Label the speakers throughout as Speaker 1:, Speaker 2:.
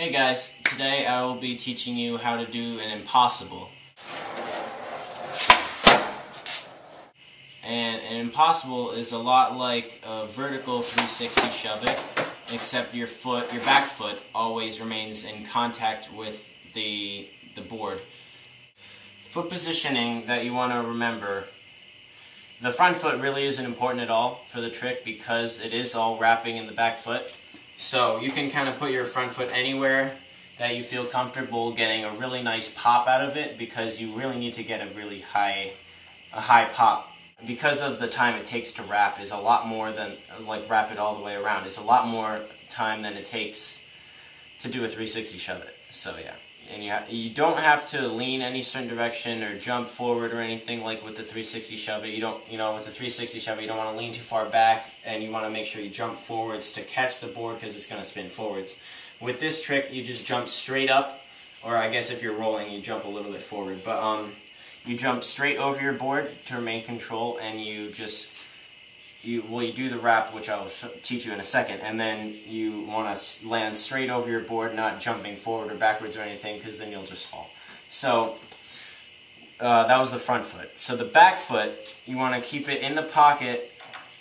Speaker 1: Hey guys, today I will be teaching you how to do an impossible. And an impossible is a lot like a vertical 360 shove it, except your back foot always remains in contact with the board. Foot positioning that you want to remember. The front foot really isn't important at all for the trick because it is all wrapping in the back foot. So you can kind of put your front foot anywhere that you feel comfortable getting a really nice pop out of it, because you really need to get a high pop. Because of the time it takes to wrap is a lot more than, like, wrap it all the way around. It's a lot more time than it takes to do a 360 shove it. So yeah. And you don't have to lean any certain direction or jump forward or anything like with the 360 shove it. With the 360 shove it, you don't want to lean too far back, and you want to make sure you jump forwards to catch the board because it's going to spin forwards. With this trick, you just jump straight up, or I guess if you're rolling, you jump a little bit forward. But you jump straight over your board to remain control, and you do the wrap, which I'll teach you in a second, and then you want to land straight over your board, not jumping forward or backwards or anything, because then you'll just fall. So that was the front foot. So the back foot, you want to keep it in the pocket,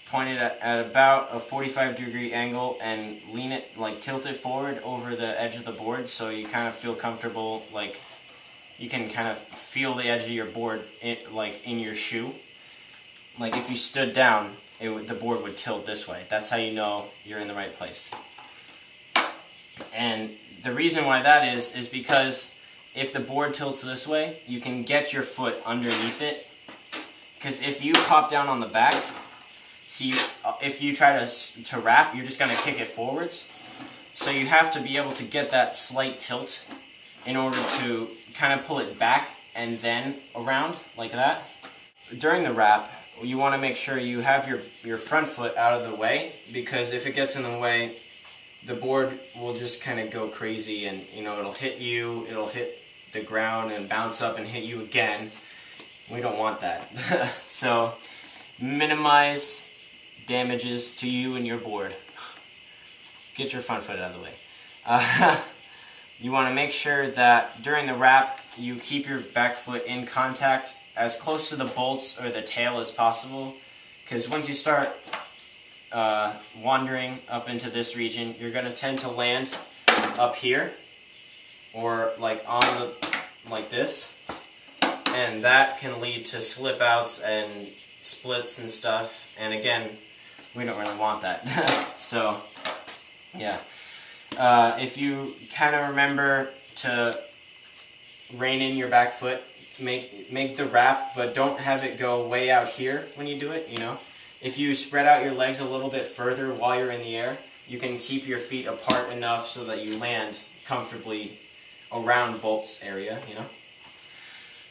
Speaker 1: pointed at about a 45-degree angle, and lean it, like tilt it forward over the edge of the board, so you kind of feel comfortable, like you can kind of feel the edge of your board in your shoe. Like if you stood down, the board would tilt this way. That's how you know you're in the right place. And the reason why that is because if the board tilts this way, you can get your foot underneath it. Because if you pop down on the back, see, if you try to wrap, you're just going to kick it forwards. So you have to be able to get that slight tilt in order to kind of pull it back and then around like that. During the wrap, you want to make sure you have your front foot out of the way, because if it gets in the way, the board will just kind of go crazy, and it'll hit you, it'll hit the ground and bounce up and hit you again. We don't want that. So minimize damages to you and your board. Get your front foot out of the way. You want to make sure that during the wrap you keep your back foot in contact as close to the bolts or the tail as possible, because once you start wandering up into this region, you're going to tend to land up here, or like like this, and that can lead to slip outs and splits and stuff, and again, we don't really want that. So yeah, if you kind of remember to rein in your back foot, make the wrap, but don't have it go way out here when you do it, If you spread out your legs a little bit further while you're in the air, you can keep your feet apart enough so that you land comfortably around bolts area,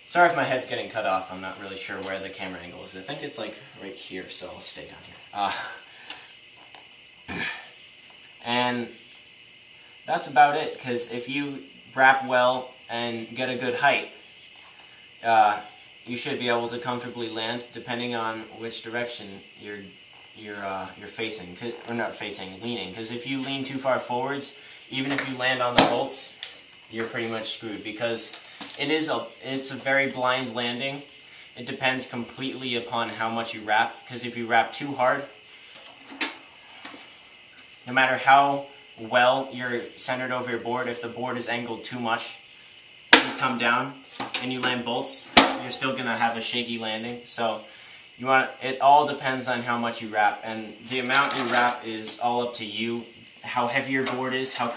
Speaker 1: Sorry if my head's getting cut off. I'm not really sure where the camera angle is. I think it's like right here, so I'll stay down here. And that's about it, because if you wrap well and get a good height, you should be able to comfortably land, depending on which direction you're facing, or not facing, leaning. Because if you lean too far forwards, even if you land on the bolts, you're pretty much screwed, because it's a very blind landing. It depends completely upon how much you wrap. Because if you wrap too hard, no matter how well you're centered over your board, if the board is angled too much, you come down and you land bolts, you're still going to have a shaky landing. So it all depends on how much you wrap, and the amount you wrap is all up to you. How heavy your board is, how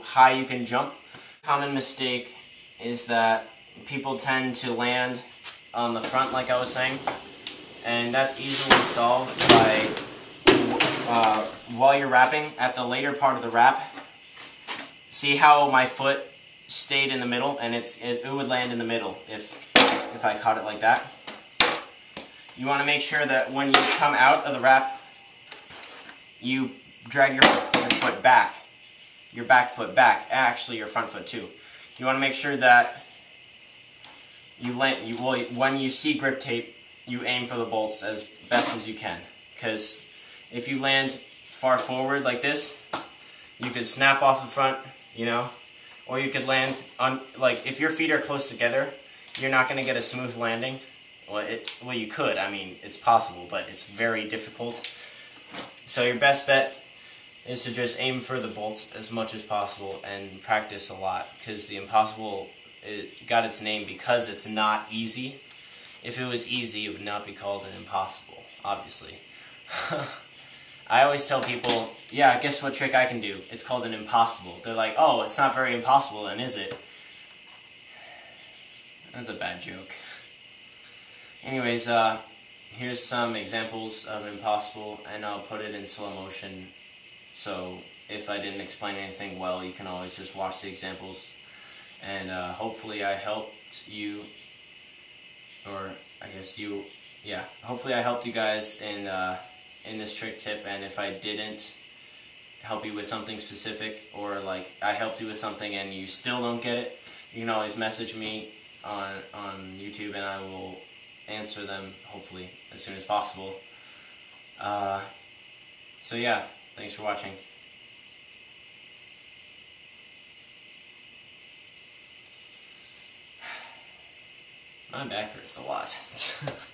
Speaker 1: high you can jump. Common mistake is that people tend to land on the front, like I was saying, and that's easily solved by while you're wrapping, at the later part of the wrap, see how my foot stayed in the middle, and it would land in the middle if I caught it like that. You want to make sure that when you come out of the wrap, you drag your foot back, your back foot back, actually your front foot too. You want to make sure that when you see grip tape, you aim for the bolts as best as you can, because if you land far forward like this, you could snap off the front, you know? Or you could land on, like, if your feet are close together, you're not going to get a smooth landing. Well, you could. I mean, it's possible, but it's very difficult. So your best bet is to just aim for the bolts as much as possible and practice a lot, because the impossible, it got its name because it's not easy. If it was easy, it would not be called an impossible, obviously. I always tell people, yeah, guess what trick I can do? It's called an impossible. They're like, oh, it's not very impossible, then, is it? That's a bad joke. Anyways, here's some examples of impossible, and I'll put it in slow motion, so if I didn't explain anything well, you can always just watch the examples, and hopefully I helped you, or I guess you, yeah, hopefully I helped you guys in this trick tip, and if I didn't help you with something specific, or like I helped you with something and you still don't get it, you can always message me on YouTube, and I will answer them, hopefully, as soon as possible. So yeah, thanks for watching. My back hurts a lot.